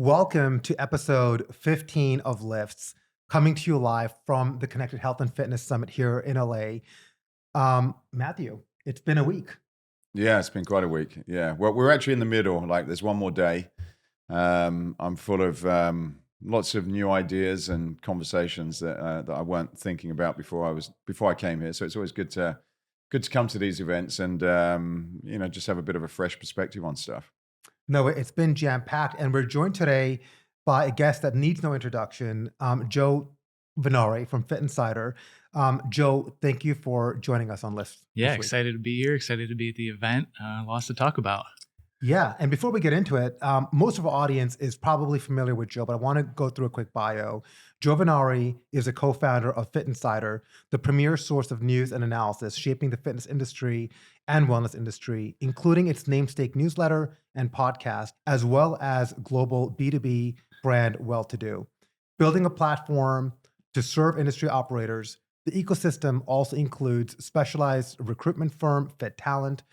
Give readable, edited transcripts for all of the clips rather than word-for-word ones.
Welcome to episode 15 of L.I.F.T.S, coming to you live from the Connected Health and Fitness Summit here in LA. Matthew, it's been a week. Yeah, it's been quite a week. Yeah, well, we're actually in the middle. Like, there's one more day. I'm full of lots of new ideas and conversations that I weren't thinking about before I came here. So it's always good to come to these events and just have a bit of a fresh perspective on stuff. No, it's been jam-packed, and we're joined today by a guest that needs no introduction, Joe Vennare from Fit Insider. Joe, thank you for joining us on L.I.F.T. Yeah, this week. excited to be here. Excited to be at the event. Lots to talk about. Yeah, and before we get into it, most of our audience is probably familiar with Joe, but I want to go through a quick bio. Joe Vennare is a co-founder of Fit Insider, the premier source of news and analysis shaping the fitness industry and wellness industry, including its namesake newsletter and podcast, as well as global B2B brand Well-To-Do. Building a platform to serve industry operators, the ecosystem also includes specialized recruitment firm, Fit Talent,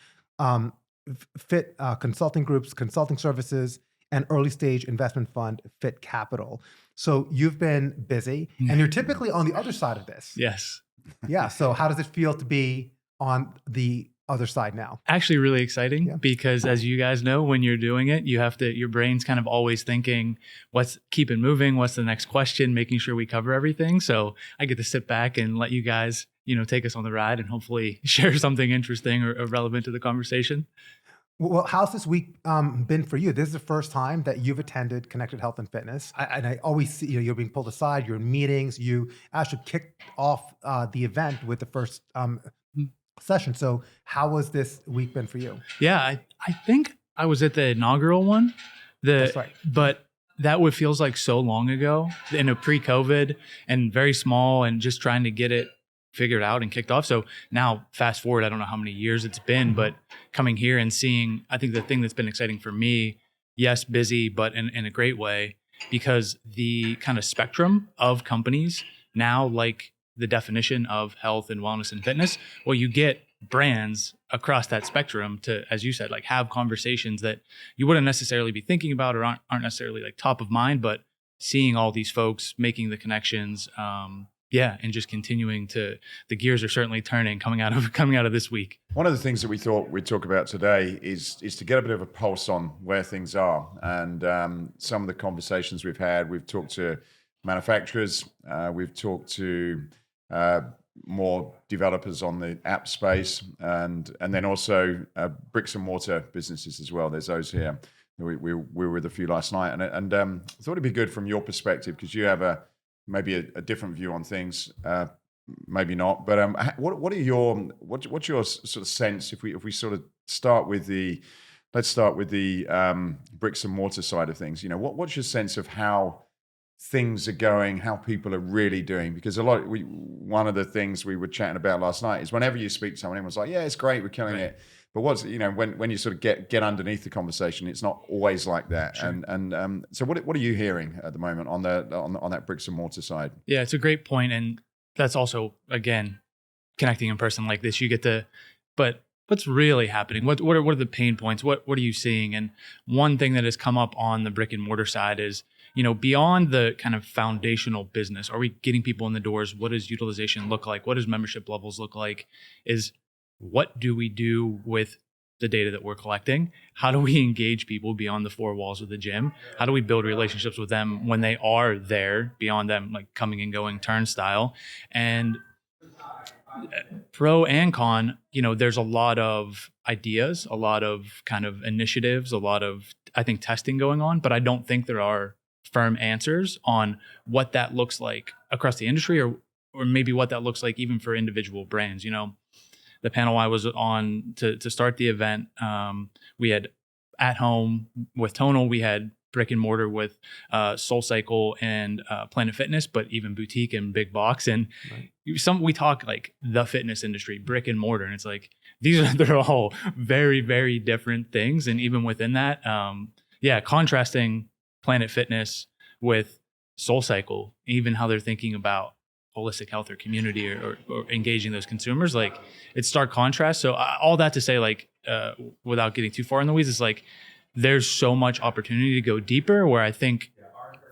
Fit consulting groups, consulting services, and early stage investment fund, Fit Capital. So you've been busy, and you're typically on the other side of this. Yes. Yeah. So how does it feel to be on the other side now? Actually really exciting because, as you guys know, when you're doing it, your brain's kind of always thinking, keep it moving, what's the next question, making sure we cover everything. So I get to sit back and let you guys, take us on the ride and hopefully share something interesting or relevant to the conversation. Well, how's this week been for you? This is the first time that you've attended Connected Health and Fitness. I always see you're being pulled aside, you're in meetings, you actually kicked off the event with the first session. So how has this week been for you? Yeah, I think I was at the inaugural one. That's right. But that feels like so long ago in a pre-COVID and very small and just trying to get it figured out and kicked off. So now fast forward, I don't know how many years it's been, but coming here and seeing, I think the thing that's been exciting for me, yes, busy, but in a great way, because the kind of spectrum of companies now, like the definition of health and wellness and fitness, well, you get brands across that spectrum to, as you said, like have conversations that you wouldn't necessarily be thinking about or aren't necessarily like top of mind, but seeing all these folks making the connections, and just continuing the gears are certainly turning coming out of this week. One of the things that we thought we'd talk about today is to get a bit of a pulse on where things are. And some of the conversations we've had, we've talked to manufacturers, we've talked to more developers on the app space, and then also bricks and mortar businesses as well. There's those here. We were with a few last night, and I thought it'd be good from your perspective because you have maybe a different view on things, maybe not. But what's your sort of sense if we sort of start with the bricks and mortar side of things? What's your sense of how things are going, how people are really doing? Because one of the things we were chatting about last night is whenever you speak to someone, everyone's like, yeah, it's great, we're killing it. But when you sort of get underneath the conversation, it's not always like that. Sure. And so what are you hearing at the moment on that bricks and mortar side? Yeah, it's a great point, and that's also, again, connecting in person like this. You get but what's really happening? What are the pain points? What are you seeing? And one thing that has come up on the brick and mortar side is, beyond the kind of foundational business, are we getting people in the doors? What does utilization look like? What does membership levels look like? What do we do with the data that we're collecting? How do we engage people beyond the four walls of the gym? How do we build relationships with them when they are there, beyond them like coming and going turnstile? And pro and con, there's a lot of ideas, a lot of kind of initiatives, a lot of, I think, testing going on, but I don't think there are firm answers on what that looks like across the industry or maybe what that looks like even for individual brands. The panel I was on to start the event, we had At Home with Tonal, we had brick and mortar with SoulCycle and Planet Fitness, but even boutique and big box. And we talk like the fitness industry, brick and mortar, and it's like they're all very, very different things. And even within that, contrasting Planet Fitness with SoulCycle, even how they're thinking about holistic health or community or engaging those consumers, like it's stark contrast. So all that to say, like, without getting too far in the weeds, it's like there's so much opportunity to go deeper, where I think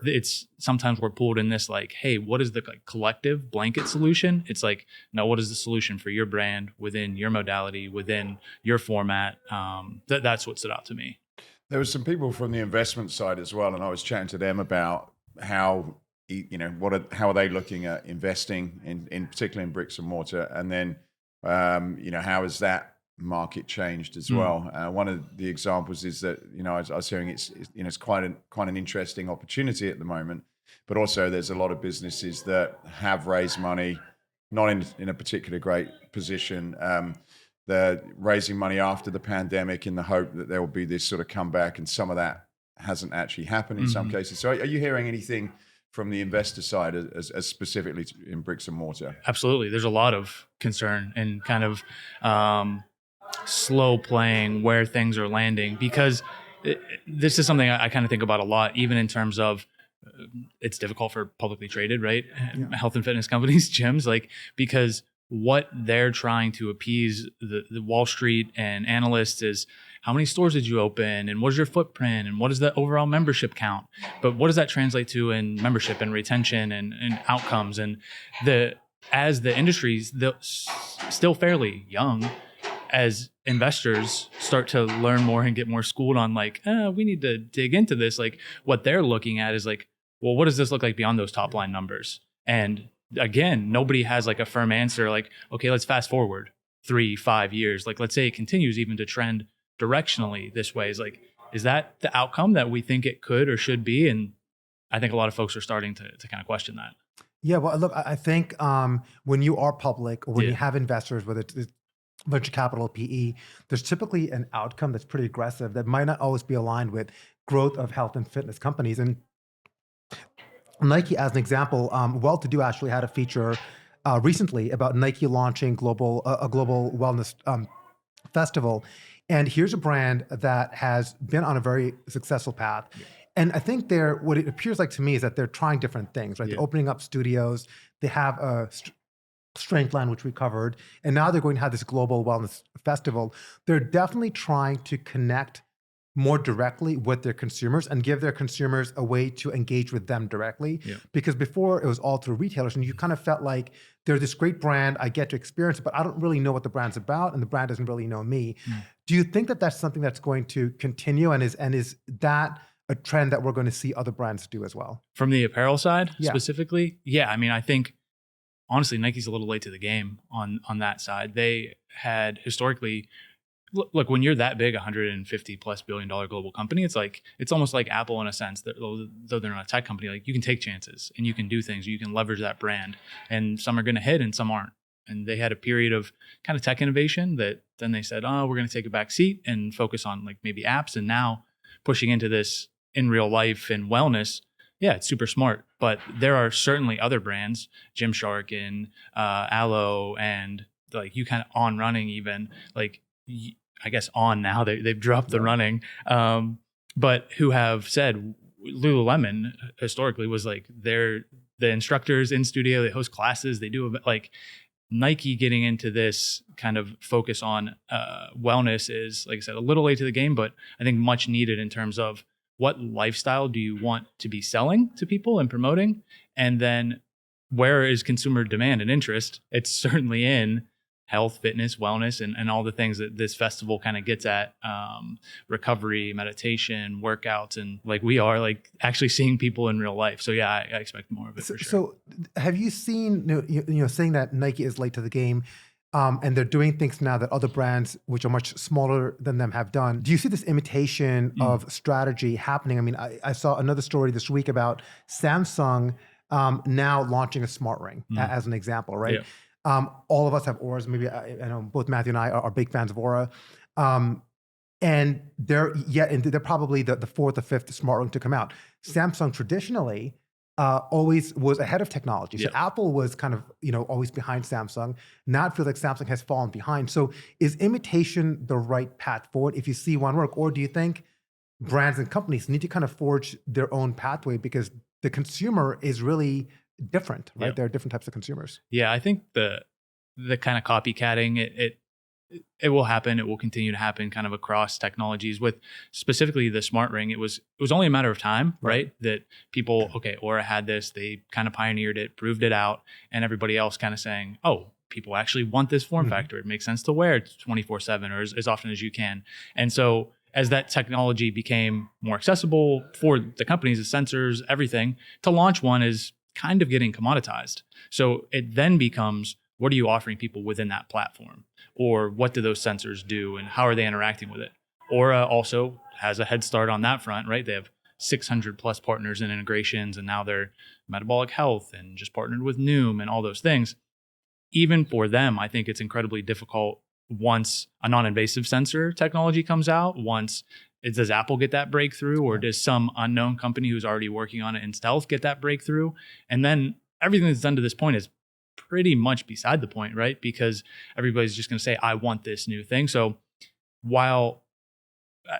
it's sometimes we're pulled in this like, hey, what is the like collective blanket solution? It's like, no, what is the solution for your brand within your modality, within your format? That's what stood out to me. There was some people from the investment side as well, and I was chatting to them about how, how are they looking at investing in particularly in bricks and mortar, and then how has that market changed as well? One of the examples is that I was hearing it's quite an interesting opportunity at the moment, but also there's a lot of businesses that have raised money, not in a particular great position. They're raising money after the pandemic in the hope that there will be this sort of comeback, and some of that hasn't actually happened in some cases. So are you hearing anything from the investor side as specifically in bricks and mortar? Absolutely. There's a lot of concern and kind of slow playing where things are landing, because this is something I kind of think about a lot, even in terms of it's difficult for publicly traded, right? Yeah. Health and fitness companies, gyms, like, because what they're trying to appease the Wall Street and analysts is, how many stores did you open, and what is your footprint, and what is the overall membership count? But what does that translate to in membership and retention and outcomes? And as the industry's still fairly young, as investors start to learn more and get more schooled on like, we need to dig into this, like what they're looking at is like, well, what does this look like beyond those top line numbers? And again, nobody has like a firm answer, like, okay, let's fast forward 3-5 years. Like, let's say it continues even to trend directionally this way. Is like, is that the outcome that we think it could or should be? And I think a lot of folks are starting to kind of question that. Yeah, well, look, I think when you are public, or when you have investors, whether it's venture capital, PE, there's typically an outcome that's pretty aggressive that might not always be aligned with growth of health and fitness companies. And Nike, as an example, Well-to-Do actually had a feature recently about Nike launching a global wellness festival. And here's a brand that has been on a very successful path. Yeah. And I think what it appears like to me is that they're trying different things, right? Yeah. They're opening up studios. They have a strength line, which we covered. And now they're going to have this global wellness festival. They're definitely trying to connect more directly with their consumers and give their consumers a way to engage with them directly. Yeah. Because before it was all through retailers, and you kind of felt like they're this great brand, I get to experience it, but I don't really know what the brand's about, and the brand doesn't really know me. Do you think that that's something that's going to continue, and is that a trend that we're going to see other brands do as well? From the apparel side specifically? Yeah, I mean, I think honestly, Nike's a little late to the game on that side. They had historically, look, when you're that big, $150+ billion global company, it's almost like Apple in a sense, that though they're not a tech company, like you can take chances and you can do things, you can leverage that brand, and some are going to hit and some aren't. And they had a period of kind of tech innovation that then they said, oh, we're going to take a back seat and focus on like maybe apps, and now pushing into this in real life and wellness. Yeah, it's super smart, but there are certainly other brands, Gymshark and Aloe, and like you kind of On Running even, like I guess On now, they've dropped the running, but who have said Lululemon historically was like the instructors in studio, they host classes, they do like Nike getting into this kind of focus on wellness is, like I said, a little late to the game, but I think much needed in terms of what lifestyle do you want to be selling to people and promoting? And then where is consumer demand and interest? It's certainly in health, fitness, wellness, and all the things that this festival kind of gets at, recovery, meditation, workouts, and like we are like actually seeing people in real life. So yeah, I expect more of it for sure. So have you seen, saying that Nike is late to the game, and they're doing things now that other brands, which are much smaller than them, have done. Do you see this imitation of strategy happening? I mean, I saw another story this week about Samsung now launching a smart ring, as an example, right? Yeah. All of us have Auras. Maybe I know both Matthew and I are big fans of Aura. And they're probably the fourth or fifth smart ring to come out. Samsung traditionally always was ahead of technology. So Apple was kind of, always behind Samsung. Now it feels like Samsung has fallen behind. So is imitation the right path forward if you see one work? Or do you think brands and companies need to kind of forge their own pathway, because the consumer is really different, right? There are different types of consumers. Yeah, I think the kind of copycatting, it it will happen. It will continue to happen kind of across technologies. With specifically the smart ring, it was only a matter of time, right? That people, okay, Aura had this, they kind of pioneered it, proved it out, and everybody else kind of saying, oh, people actually want this form factor. It makes sense to wear it 24/7 or as often as you can. And so as that technology became more accessible for the companies, the sensors, everything, to launch one is kind of getting commoditized. So it then becomes, what are you offering people within that platform? Or what do those sensors do and how are they interacting with it? Aura also has a head start on that front, right? They have 600 plus partners and integrations, and now they're metabolic health and just partnered with Noom and all those things. Even for them, I think it's incredibly difficult once a non-invasive sensor technology comes out. Does Apple get that breakthrough, or does some unknown company who's already working on it in stealth get that breakthrough? And then everything that's done to this point is pretty much beside the point, right? Because everybody's just going to say, I want this new thing. So while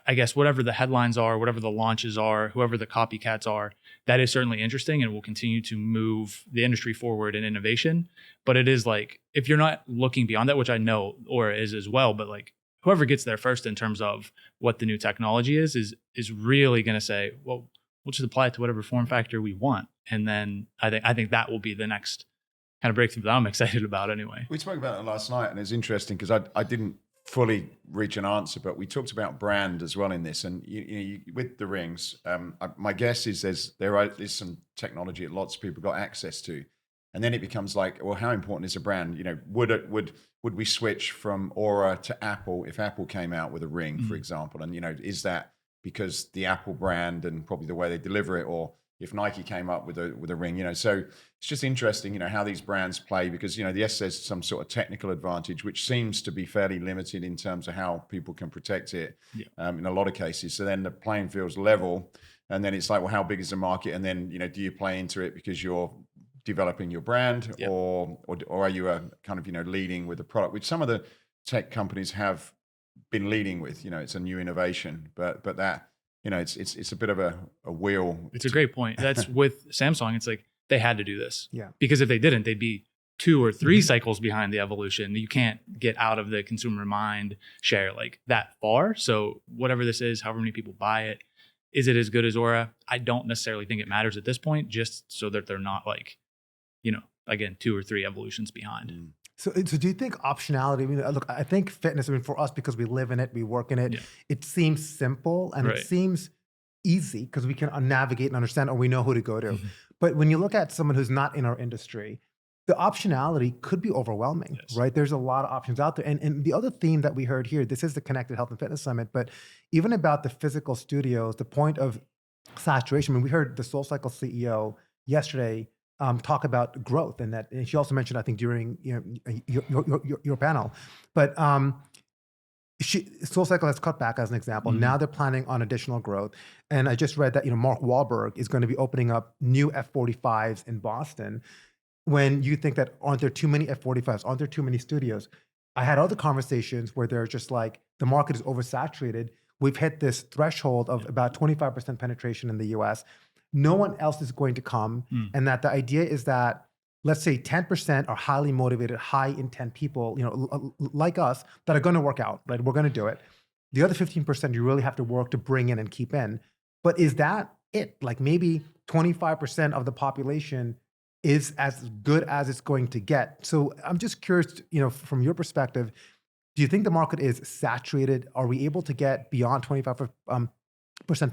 I guess whatever the headlines are, whatever the launches are, whoever the copycats are, that is certainly interesting and will continue to move the industry forward in innovation. But it is like, if you're not looking beyond that, which I know Aura is as well, but like whoever gets there first in terms of what the new technology is really going to say, well, we'll just apply it to whatever form factor we want. And then I think that will be the next kind of breakthrough that I'm excited about anyway. We spoke about it last night, and it's interesting because I didn't fully reach an answer, but we talked about brand as well in this. And you, with the rings, my guess is there is some technology that lots of people got access to, and then it becomes like, well, how important is a brand? You know, would we switch from Aura to Apple if Apple came out with a ring, for example? And you know, is that because the Apple brand and probably the way they deliver it, or if Nike came up with a ring, you know? So it's just interesting, you know, how these brands play, because, you know, yes, there's some sort of technical advantage, which seems to be fairly limited in terms of how people can protect it in a lot of cases. So then the playing field's level, and then it's like, well, how big is the market? And then, you know, do you play into it because you're developing your brand, or are you a kind of, you know, leading with the product, which some of the tech companies have been leading with? You know, it's a new innovation, but that, you know, it's a bit of a wheel. It's a great point. That's with Samsung. It's like they had to do this. Yeah. Because if they didn't, they'd be 2 or 3 cycles behind the evolution. You can't get out of the consumer mind share like that far. So whatever this is, however many people buy it, is it as good as Aura? I don't necessarily think it matters at this point, just so that they're not like, you know, again, 2 or 3 evolutions behind. So do you think optionality? I mean, look, I think fitness, I mean, for us, because we live in it, we work in it, it seems simple and it seems easy because we can navigate and understand, or we know who to go to. But when you look at someone who's not in our industry, the optionality could be overwhelming, right? There's a lot of options out there. And the other theme that we heard here, this is the Connected Health and Fitness Summit, but even about the physical studios, the point of saturation. I mean, we heard the SoulCycle CEO yesterday talk about growth, and that, and she also mentioned, I think, during your panel, but SoulCycle has cut back as an example. Now they're planning on additional growth, and I just read that, you know, Mark Wahlberg is going to be opening up new F-45s in Boston. When you think that, aren't there too many F-45s? Aren't there too many studios? I had other conversations where they're just like, the market is oversaturated. We've hit this threshold of about 25% penetration in the US. No one else is going to come. And that the idea is that, let's say 10% are highly motivated, high intent people, you know, like us, that are going to work out, right? We're going to do it. The other 15% you really have to work to bring in and keep in. But is that it? Like maybe 25% of the population is as good as it's going to get. So I'm just curious, you know, from your perspective, do you think the market is saturated? Are we able to get beyond 25%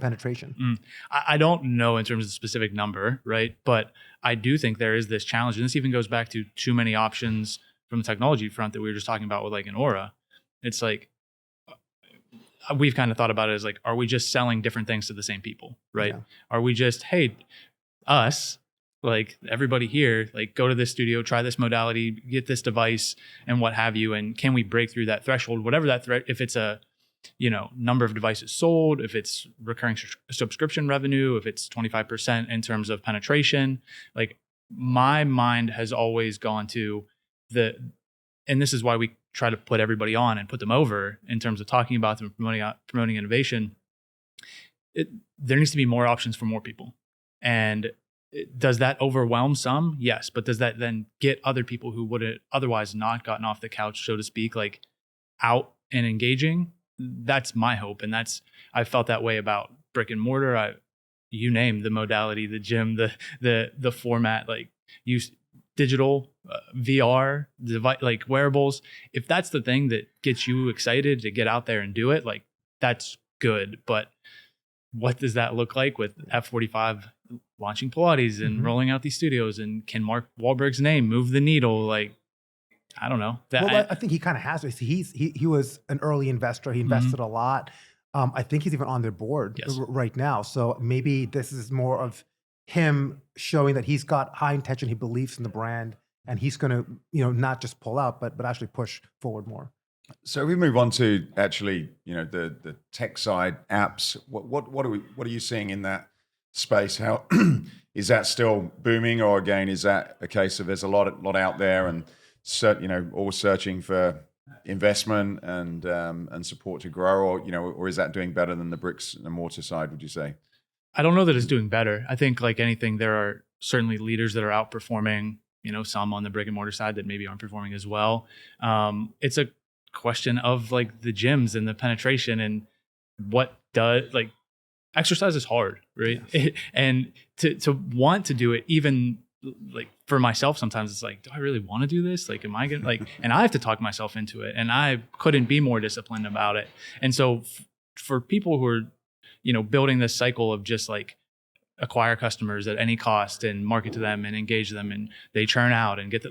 penetration? I don't know in terms of the specific number, right? But I do think there is this challenge. And this even goes back to too many options from the technology front that we were just talking about with like an Aura. It's like, we've kind of thought about it as like, are we just selling different things to the same people, right? Yeah. Are we just, hey, us, like everybody here, like go to this studio, try this modality, get this device and what have you. And can we break through that threshold, whatever that threat, if it's a, you know, number of devices sold, if it's recurring subscription revenue, if it's 25% in terms of penetration, like my mind has always gone to and this is why we try to put everybody on and put them over in terms of talking about them, promoting innovation. There needs to be more options for more people. And does that overwhelm some? Yes. But does that then get other people who would have otherwise not gotten off the couch, so to speak? Like, out and engaging, that's my hope. And I felt that way about brick and mortar. You name the modality, the gym, the format, like use digital, VR, like wearables. If that's the thing that gets you excited to get out there and do it, like that's good. But what does that look like with F45 launching Pilates and rolling out these studios? And can Mark Wahlberg's name move the needle? Like, I don't know. I think he kind of has. He was an early investor. He invested a lot. I think he's even on their board right now. So maybe this is more of him showing that he's got high intention. He believes in the brand, and he's going to, not just pull out, but actually push forward more. So we move on to actually, the tech side apps. What are you seeing in that space? How is that still booming, or again, is that a case of there's a lot out there and all searching for investment and support to grow, or is that doing better than the bricks and mortar side, would you say? I don't know that it's doing better. I think like anything, there are certainly leaders that are outperforming, some on the brick and mortar side that maybe aren't performing as well. It's a question of like the gyms and the penetration and exercise is hard, right? Yes. And to want to do it, even like for myself, sometimes it's like, do I really want to do this? Like, am I gonna and I have to talk myself into it, and I couldn't be more disciplined about it. And so for people who are, building this cycle of just like acquire customers at any cost and market to them and engage them, and they churn out and get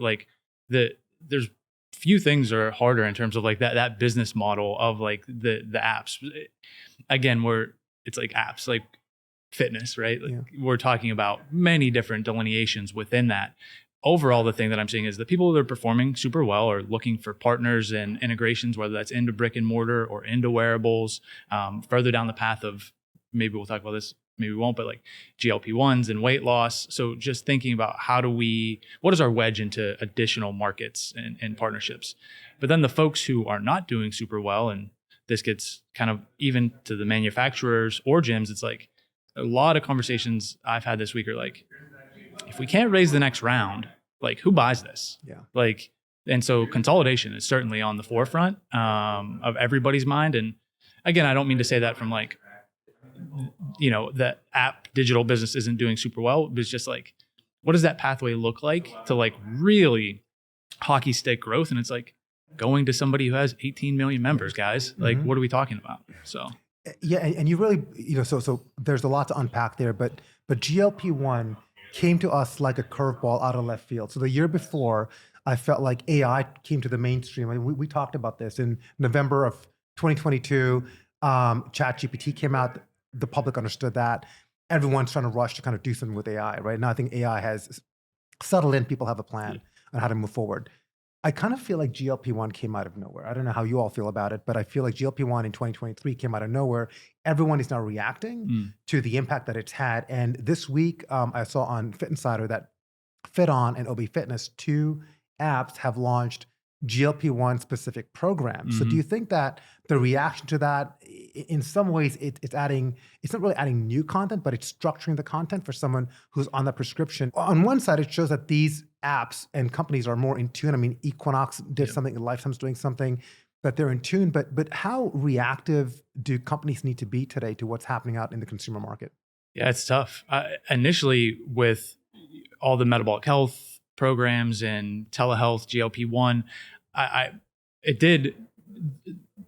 there's few things are harder in terms of like that business model of like the apps. Again, it's like apps, like fitness, right? Like we're talking about many different delineations within that. Overall, the thing that I'm seeing is the people that are performing super well are looking for partners and integrations, whether that's into brick and mortar or into wearables, further down the path of, maybe we'll talk about this, maybe we won't, but like GLP-1s and weight loss. So just thinking about what is our wedge into additional markets and partnerships. But then the folks who are not doing super well, and this gets kind of even to the manufacturers or gyms, it's like a lot of conversations I've had this week are like, if we can't raise the next round, like who buys this? Yeah. Like, and so consolidation is certainly on the forefront of everybody's mind. And again, I don't mean to say that from like, the app digital business isn't doing super well, but it's just like, what does that pathway look like to like really hockey stick growth? And it's like going to somebody who has 18 million members, guys. Like, what are we talking about? So. Yeah. And you really, so there's a lot to unpack there, but GLP-1 came to us like a curveball out of left field. So the year before, I felt like AI came to the mainstream. I mean, we talked about this in November of 2022. ChatGPT came out. The public understood that. Everyone's trying to rush to kind of do something with AI, right? Now I think AI has settled in. People have a plan on how to move forward. I kind of feel like GLP-1 came out of nowhere. I don't know how you all feel about it, but I feel like GLP-1 in 2023 came out of nowhere. Everyone is now reacting to the impact that it's had. And this week, I saw on Fit Insider that FitOn and OB Fitness, two apps, have launched GLP-1 specific programs. So do you think that the reaction to that, in some ways, it's not really adding new content, but it's structuring the content for someone who's on that prescription? On one side, it shows that these apps and companies are more in tune. I mean, Equinox did something, L.I.F.T.S doing something, that they're in tune. But how reactive do companies need to be today to what's happening out in the consumer market? Yeah, it's tough. Initially, with all the metabolic health programs and telehealth, GLP-1,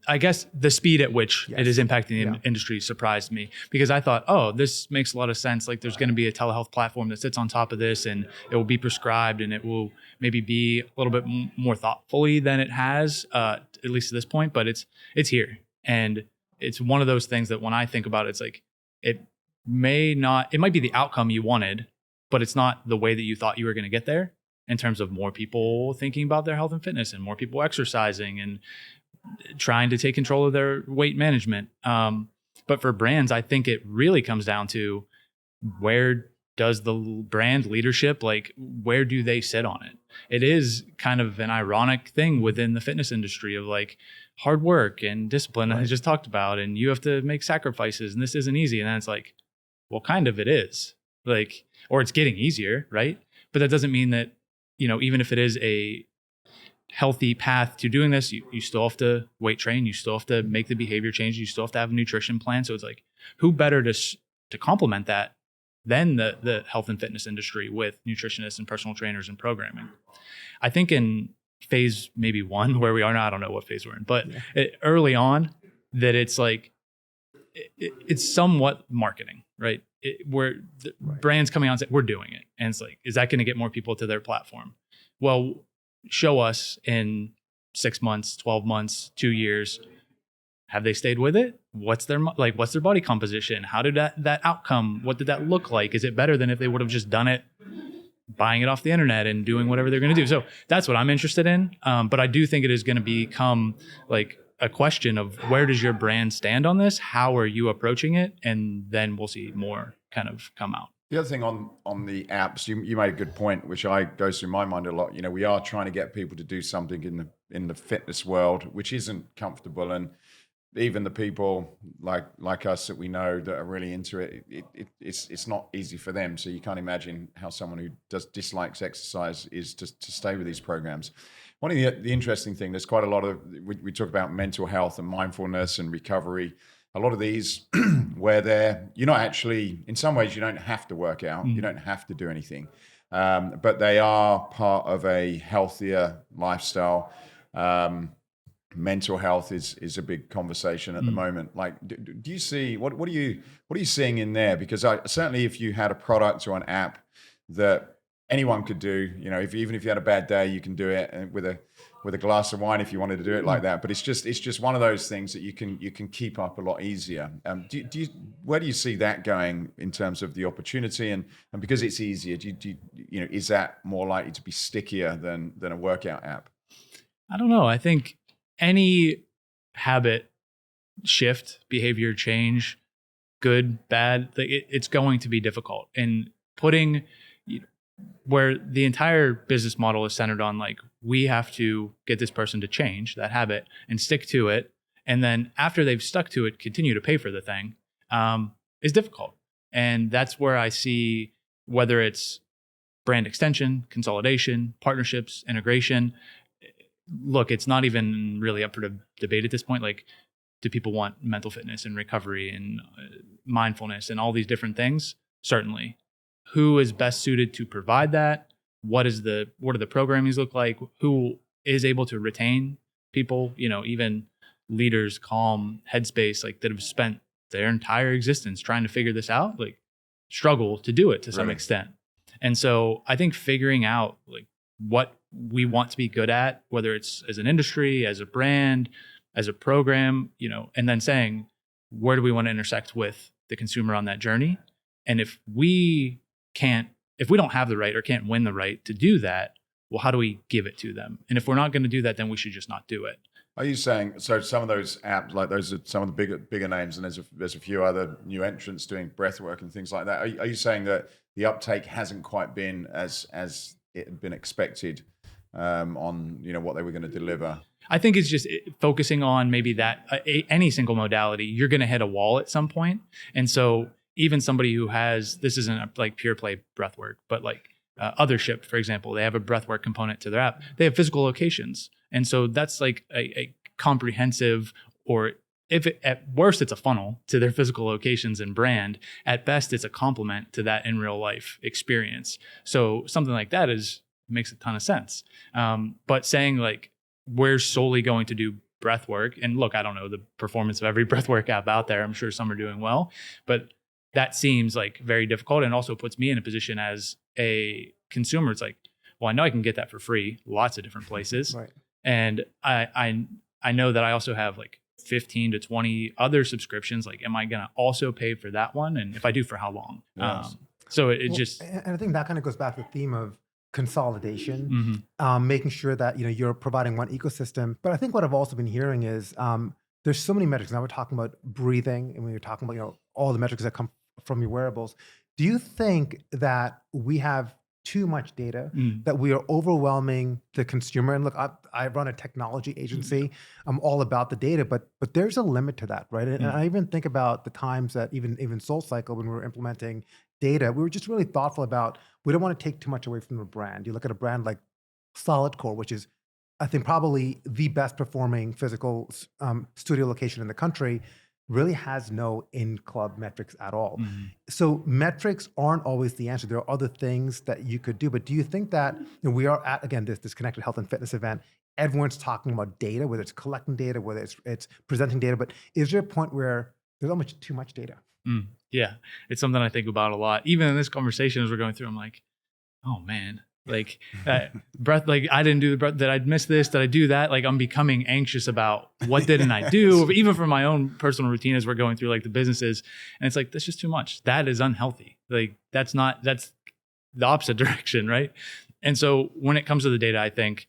I guess the speed at which it is impacting the industry surprised me, because I thought, oh, this makes a lot of sense. Like there's going to be a telehealth platform that sits on top of this, and it will be prescribed, and it will maybe be a little bit more thoughtfully than it has, at least at this point, but it's here. And it's one of those things that when I think about it, it's like, it might be the outcome you wanted, but it's not the way that you thought you were going to get there, in terms of more people thinking about their health and fitness and more people exercising and trying to take control of their weight management. But for brands, I think it really comes down to, where does the brand leadership, like where do they sit on it? It is kind of an ironic thing within the fitness industry of like hard work and discipline I just talked about, and you have to make sacrifices and this isn't easy. And then it's like, well, kind of it is, like, or it's getting easier, right? But that doesn't mean that, even if it is healthy path to doing this, you still have to weight train, you still have to make the behavior change, you still have to have a nutrition plan. So it's like, who better to complement that than the health and fitness industry with nutritionists and personal trainers and programming? I think in phase maybe 1 where we are now, I don't know what phase we're in, but early on, that it's like, it's somewhat marketing, right? Where brands coming out and say, we're doing it. And it's like, is that going to get more people to their platform? Well, show us in 6 months, 12 months, 2 years, have they stayed with it? What's their body composition? How did that outcome? What did that look like? Is it better than if they would have just done it, buying it off the internet and doing whatever they're going to do? So that's what I'm interested in. But I do think it is going to become like a question of, where does your brand stand on this? How are you approaching it? And then we'll see more kind of come out. The other thing on the apps, you made a good point, which goes through my mind a lot. You know, we are trying to get people to do something in the fitness world, which isn't comfortable, and even the people like us that we know that are really into it, it's not easy for them. So you can't imagine how someone who dislikes exercise is to stay with these programs. One of the interesting thing, there's quite a lot of, we talk about mental health and mindfulness and recovery. A lot of these where you're not actually, in some ways, you don't have to work out, you don't have to do anything, but they are part of a healthier lifestyle. Mental health is a big conversation at the moment. Like, do you see, what are you seeing in there? Because certainly if you had a product or an app that anyone could do, you know, even if you had a bad day, you can do it with a glass of wine if you wanted to do it like that. But it's just one of those things that you can keep up a lot easier. Where do you see that going in terms of the opportunity, and because it's easier, is that more likely to be stickier than a workout app? I don't know. I think any habit shift, behavior change, good, bad, it's going to be difficult. And putting, where the entire business model is centered on, like, we have to get this person to change that habit and stick to it, and then after they've stuck to it, continue to pay for the thing, is difficult. And that's where I see, whether it's brand extension, consolidation, partnerships, integration. Look, it's not even really up for debate at this point. Like, do people want mental fitness and recovery and mindfulness and all these different things? Certainly. Who is best suited to provide that? What do the programmings look like? Who is able to retain people? You know, even leaders, Calm, Headspace, like, that have spent their entire existence trying to figure this out, like, struggle to do it to some extent. And so I think figuring out, like, what we want to be good at, whether it's as an industry, as a brand, as a program, you know, and then saying, where do we want to intersect with the consumer on that journey? And if we don't have the right or can't win the right to do that, well, how do we give it to them? And if we're not going to do that, then we should just not do it. Are you saying, so some of those apps, like those are some of the bigger names, and there's a few other new entrants doing breath work and things like that. Are you saying that the uptake hasn't quite been as it had been expected on, you know, what they were going to deliver? I think it's just focusing on maybe that any single modality, you're going to hit a wall at some point. And so even somebody who has, this isn't like pure play breathwork, but like Othership, for example, they have a breathwork component to their app. They have physical locations. And so that's like a comprehensive, or at worst, it's a funnel to their physical locations and brand. At best, it's a complement to that in real life experience. So something like that makes a ton of sense. But saying, like, we're solely going to do breath work, and look, I don't know the performance of every breathwork app out there. I'm sure some are doing well, but that seems like very difficult, and also puts me in a position as a consumer. It's like, well, I know I can get that for free, lots of different places. Right. And I know that I also have like 15 to 20 other subscriptions. Like, am I going to also pay for that one? And if I do, for how long? Yes. So and I think that kind of goes back to the theme of consolidation, making sure that, you know, you're providing one ecosystem. But I think what I've also been hearing is there's so many metrics. Now we're talking about breathing, and when you're talking about, you know, all the metrics that come from your wearables. Do you think that we have too much data, that we are overwhelming the consumer? And look, I run a technology agency. I'm all about the data, but there's a limit to that, right? And I even think about the times that even SoulCycle, when we were implementing data, we were just really thoughtful about, we don't want to take too much away from the brand. You look at a brand like Solid Core, which is I think probably the best performing physical studio location in the country, really has no in-club metrics at all. Mhm. So metrics aren't always the answer. There are other things that you could do. But do you think that, we are at, again, this connected health and fitness event? Everyone's talking about data, whether it's collecting data, whether it's presenting data. But is there a point where there's almost too much data? Yeah, it's something I think about a lot. Even in this conversation as we're going through, I'm like, oh man, like breath, like I didn't do the breath, did I miss this? Did I do that? Like I'm becoming anxious about what didn't I do, even for my own personal routine as we're going through like the businesses. And it's like, that's just too much. That is unhealthy. Like that's the opposite direction, right? And so when it comes to the data, I think,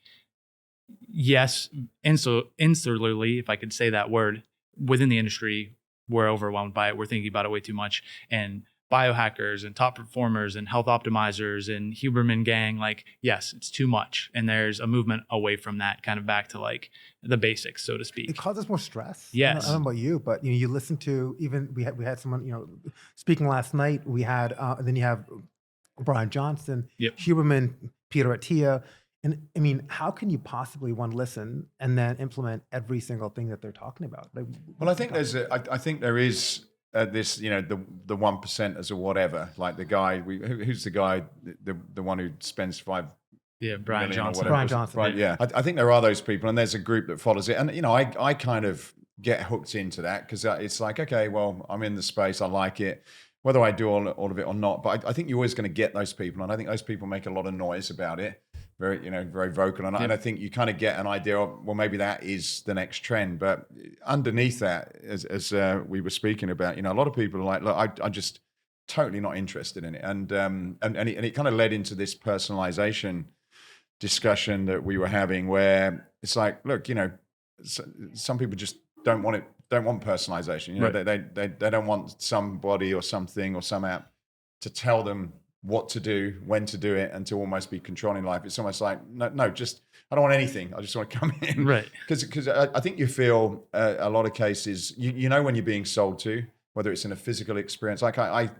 yes, insularly, if I could say that word, within the industry, we're overwhelmed by it. We're thinking about it way too much. And biohackers and top performers and health optimizers and Huberman gang, like, yes, it's too much. And there's a movement away from that, kind of back to like the basics, so to speak. It causes more stress. Yes. I don't know about you, but you listen to, even we had someone speaking last night. We had then you have Brian Johnson, Yep. Huberman, Peter Attia. And I mean, how can you possibly listen and then implement every single thing that they're talking about? Like, Well, I think I think there is this, the 1% or whatever, like the guy, who's the guy, the one who spends Brian million or Johnson. whatever. Brian Johnson. Right, yeah. I think there are those people, and there's a group that follows it. And, I kind of get hooked into that because it's like, okay, well, I'm in the space, I like it, whether I do all of it or not. But I think you're always going to get those people, and I think those people make a lot of noise about it. Very, very vocal. And I think you kind of get an idea of, well, maybe that is the next trend. But underneath that, as we were speaking about, a lot of people are like, look, I just totally not interested in it. And it kind of led into this personalization discussion that we were having, where it's like, look, some people just don't want personalization. Right. They don't want somebody or something or some app to tell them what to do, when to do it, and to almost be controlling life. It's almost like, no, just, I don't want anything. I just want to come in. Right. Because I think you feel a lot of cases, when you're being sold to, whether it's in a physical experience. Like I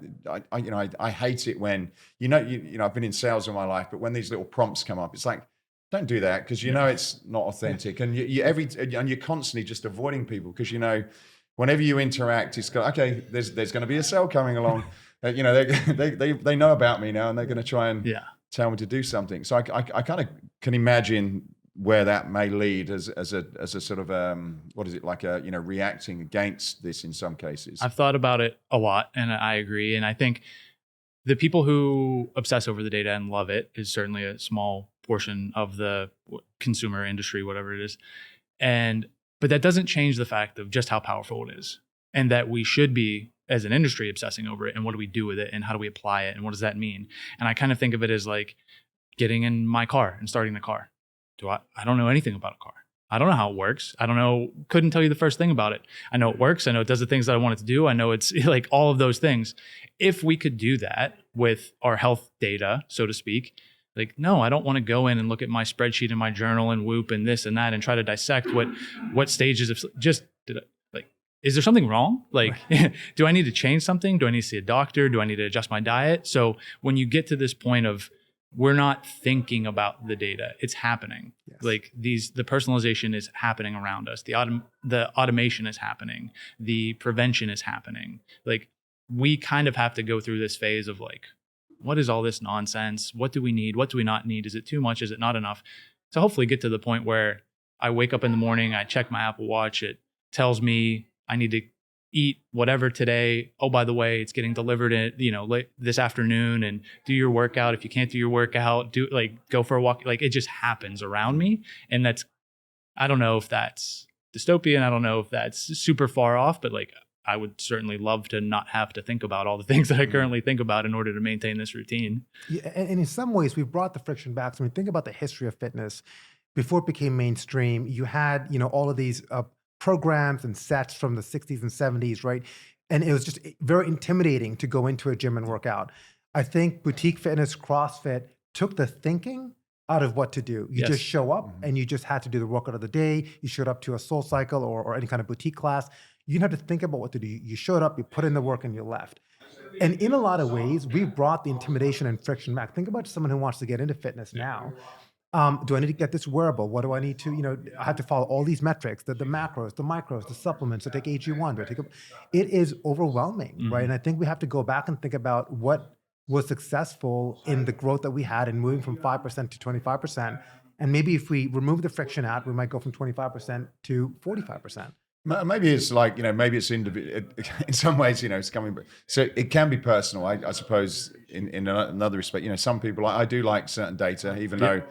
hate it when, I've been in sales all my life, but when these little prompts come up, it's like, don't do that, because it's not authentic. And you're constantly just avoiding people, because whenever you interact, it's got, okay, there's going to be a sale coming along. They know about me now, and they're going to try and tell me to do something. So I kind of can imagine where that may lead as a sort of what is it, like reacting against this in some cases. I've thought about it a lot, and I agree. And I think the people who obsess over the data and love it is certainly a small portion of the consumer industry, whatever it is. But that doesn't change the fact of just how powerful it is, and that we should be, as an industry, obsessing over it. And what do we do with it? And how do we apply it? And what does that mean? And I kind of think of it as like getting in my car and starting the car. I don't know anything about a car. I don't know how it works. Couldn't tell you the first thing about it. I know it works. I know it does the things that I want it to do. I know it's like all of those things. If we could do that with our health data, so to speak, like, no, I don't want to go in and look at my spreadsheet in my journal and Whoop and this and that and try to dissect what stages of is there something wrong? Like, do I need to change something? Do I need to see a doctor? Do I need to adjust my diet? So when you get to this point of, we're not thinking about the data, it's happening. Yes. Like the personalization is happening around us. The automation is happening. The prevention is happening. Like, we kind of have to go through this phase of like, what is all this nonsense? What do we need? What do we not need? Is it too much? Is it not enough? To hopefully get to the point where I wake up in the morning, I check my Apple Watch, it tells me I need to eat whatever today. Oh, by the way, it's getting delivered late this afternoon, and do your workout. If you can't do your workout, go for a walk. Like, it just happens around me. And I don't know if that's dystopian. I don't know if that's super far off, but like, I would certainly love to not have to think about all the things that I currently think about in order to maintain this routine. Yeah, and in some ways, we've brought the friction back. So when we think about the history of fitness, before it became mainstream, you had, all of these programs and sets from the 60s and 70s, right? And it was just very intimidating to go into a gym and work out. I think boutique fitness, CrossFit, took the thinking out of what to do. You just show up and you just had to do the workout of the day. You showed up to a Soul Cycle or any kind of boutique class. You didn't have to think about what to do. You showed up, you put in the work, and you left. And in a lot of ways, we've brought the intimidation and friction back. Think about someone who wants to get into fitness now. Do I need to get this wearable? What do I need to, I have to follow all these metrics, the macros, the micros, the supplements, to take AG1, do I take it is overwhelming, right? And I think we have to go back and think about what was successful in the growth that we had in moving from 5% to 25%. And maybe if we remove the friction out, we might go from 25% to 45%. Maybe it's like, maybe it's individual. In some ways, it's coming. So it can be personal, I suppose, in another respect. Some people, I do like certain data, even though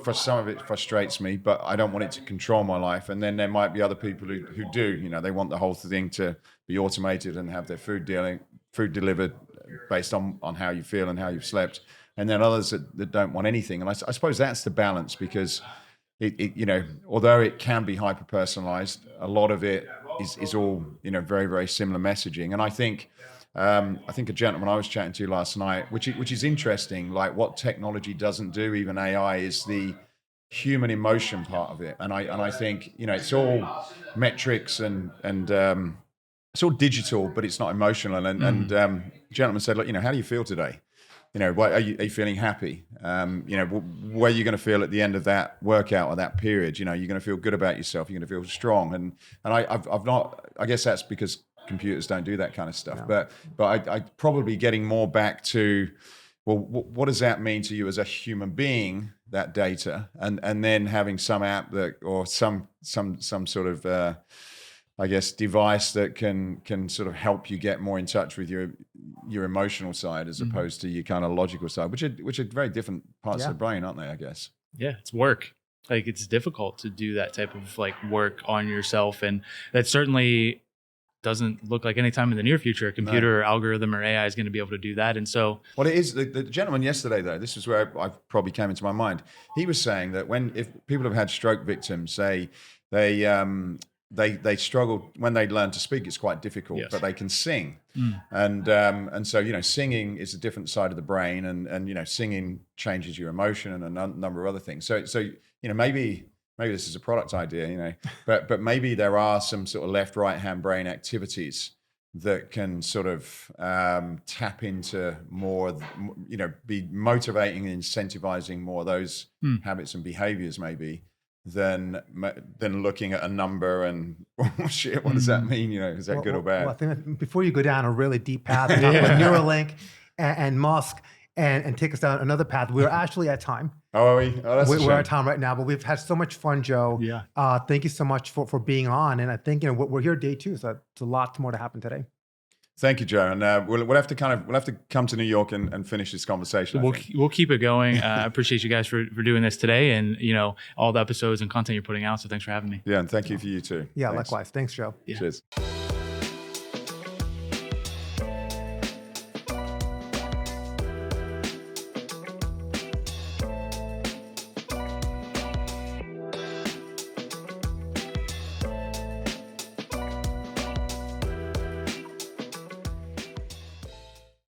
for some of it frustrates me, but I don't want it to control my life. And then there might be other people who do, they want the whole thing to be automated and have their food delivered based on how you feel and how you've slept. And then others that don't want anything. And I suppose that's the balance, because although it can be hyper personalized, a lot of it is all very, very similar messaging. And I think a gentleman I was chatting to last night, which is interesting, like what technology doesn't do, even AI, is the human emotion part of it. And I think it's all metrics and it's all digital, but it's not emotional. And the gentleman said, look, how do you feel today? Are you feeling happy? Where are you going to feel at the end of that workout or that period? You're going to feel good about yourself. You're going to feel strong. And I've not. I guess that's because computers don't do that kind of stuff. No. But I probably getting more back to, well, what does that mean to you as a human being? That data, and then having some app or some sort of I guess device that can sort of help you get more in touch with your emotional side as opposed to your kind of logical side, which are very different parts of the brain, aren't they? I guess. Yeah, it's work. Like, it's difficult to do that type of work on yourself, and that certainly doesn't look like any time in the near future a computer or algorithm or AI is going to be able to do that. And so, well, it is. The gentleman yesterday, though, this is where I probably came into my mind. He was saying that if people have had stroke victims, say they struggle when they learn to speak. It's quite difficult, but they can sing, and so singing is a different side of the brain, and singing changes your emotion and a number of other things. So maybe this is a product idea, but maybe there are some sort of left right hand brain activities that can sort of tap into more, be motivating and incentivizing more of those habits and behaviors maybe. Than looking at a number and shit, what does that mean? Is that good or bad? Well, I think that before you go down a really deep path with Neuralink and Musk and take us down another path, we're actually at time. Oh, are we? Oh, we're at time right now, but we've had so much fun, Joe. Yeah. Thank you so much for being on. And I think we're here day 2, so it's a lot more to happen today. Thank you, Joe, and we'll have to come to New York and finish this conversation. We'll keep it going. I appreciate you guys for doing this today, and all the episodes and content you're putting out. So thanks for having me. Yeah, and thank you for you too. Yeah, thanks. Likewise. Thanks, Joe. Yeah. Cheers.